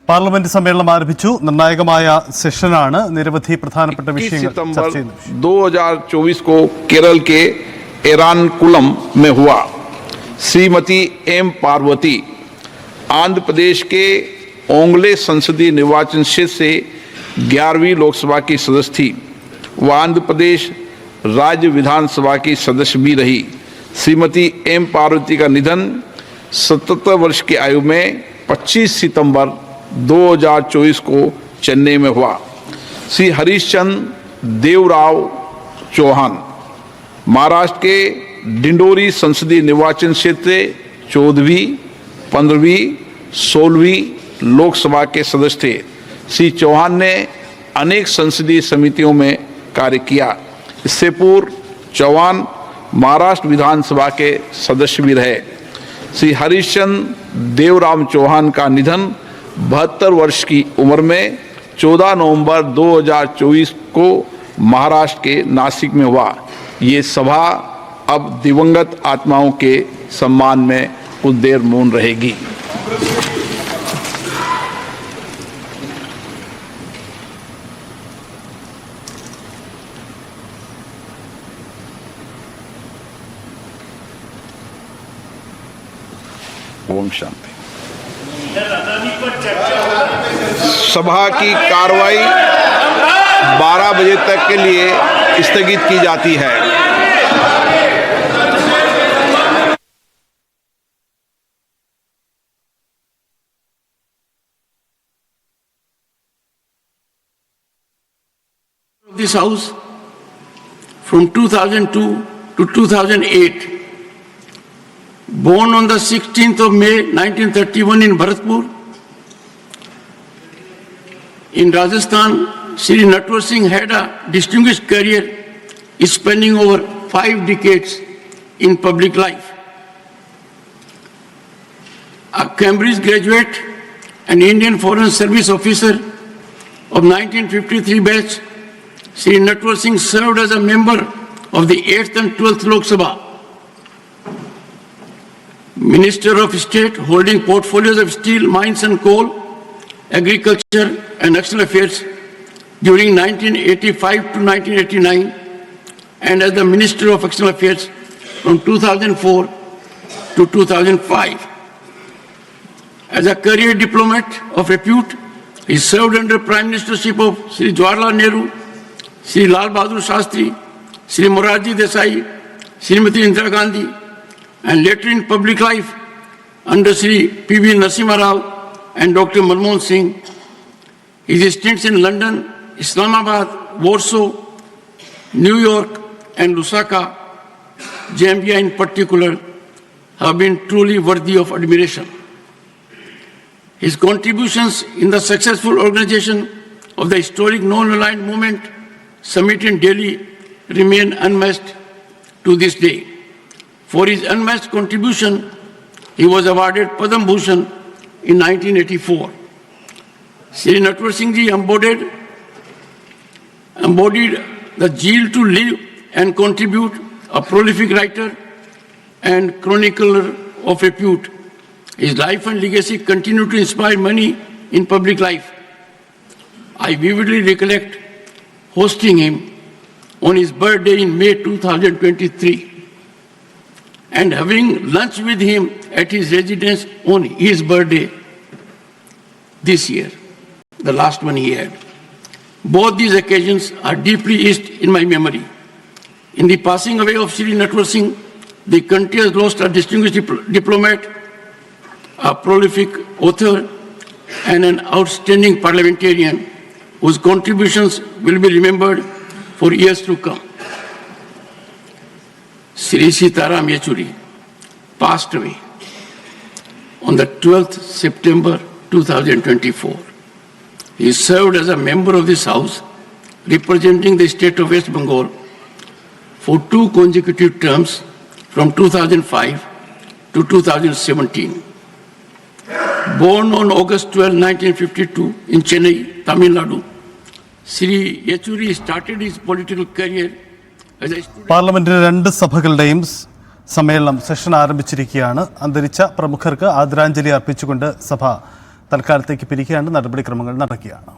Parliament സമ്മേളനം ആരംഭിച്ചു. നിർണായകമായ സെഷനാണ്. നിരവധി പ്രധാനപ്പെട്ട വിഷയങ്ങൾ ചർച്ച ചെയ്യുന്നു. 2024 को केरल के एरानकुलम में हुआ। श्रीमती एम पार्वती आंध्र प्रदेश के ओंगले संसदीय निर्वाचन क्षेत्र से 11वीं लोकसभा की सदस्य थी। वह आंध्र प्रदेश राज्य विधानसभा की सदस्य भी रही। श्रीमती एम पार्वती का निधन 77 वर्ष की आयु में 25 सितंबर 2024 को चेन्नई में हुआ। श्री हरीशचंद्र देवराव चौहान महाराष्ट्र के डिंडोरी संसदीय निर्वाचन क्षेत्र 14वीं, 15वीं, 16वीं लोकसभा के सदस्य थे। श्री चौहान ने अनेक संसदीय समितियों में कार्य किया। इससे पूर्व चौहान महाराष्ट्र विधानसभा के सदस्य भी रहे। श्री हरीशचंद्र देवराम चौहान का निधन 72 वर्ष की उम्र में 14 नवंबर 2024 को महाराष्ट्र के नासिक में हुआ। ये सभा अब दिवंगत आत्माओं के सम्मान में कुछ देर मौन रहेगी। ओम शांति। सभा की कार्रवाई 12 बजे तक के लिए स्थगित की जाती है। This house from 2002 to 2008, born on the 16th of May 1931 in Bharatpur in Rajasthan, Shri Natwar Singh had a distinguished career spanning over 5 decades in public life. A Cambridge graduate and Indian Foreign Service officer of 1953 batch, Shri Natwar Singh served as a member of the 8th and 12th Lok Sabha, Minister of State holding portfolios of steel, mines and coal, agriculture and external affairs during 1985 to 1989, and as the Minister of External Affairs from 2004 to 2005. As a career diplomat of repute, he served under Prime Ministership of Shri Jawaharlal Nehru, Shri Lal Bahadur Shastri, Shri Morarji Desai, Srimati Indira Gandhi, and later in public life under Shri P.V. Narasimha Rao and Dr. Manmohan Singh. His stints in London, Islamabad, Warsaw, New York, and Lusaka, Zambia in particular, have been truly worthy of admiration. His contributions in the successful organization of the historic non-aligned movement summit in Delhi remain unmatched to this day. For his unmatched contribution, he was awarded Padma Bhushan in 1984. Shri Natwar Singh Ji embodied the zeal to live and contribute, a prolific writer and chronicler of repute. His life and legacy continue to inspire many in public life. I vividly recollect hosting him on his birthday in May 2023 and having lunch with him at his residence on his birthday this year, the last one he had. Both these occasions are deeply etched in my memory. In the passing away of Shri Natwar Singh, the country has lost a distinguished diplomat, a prolific author, and an outstanding parliamentarian whose contributions will be remembered for years to come. Shri Sitaram Yechuri passed away on the 12th September 2024. He served as a member of this House, representing the state of West Bengal for 2 consecutive terms from 2005 to 2017. Born on August 12, 1952 in Chennai, Tamil Nadu, Shri Yechuri started his political career as a student. പാർലമെന്റിലെ 2 സഭകളുടെയും സമ്മേളനം session ആരംഭിച്ചിരിക്കുകയാണ്. അന്തരിച്ച പ്രമുഖർക്ക് ആദരാഞ്ജലി അർപ്പിച്ചുകൊണ്ട് സഭ തൽക്കാലത്തേക്ക് പിരിക്കാണ്ട് നടപടിക്രമങ്ങൾ നടക്കുകയാണ്.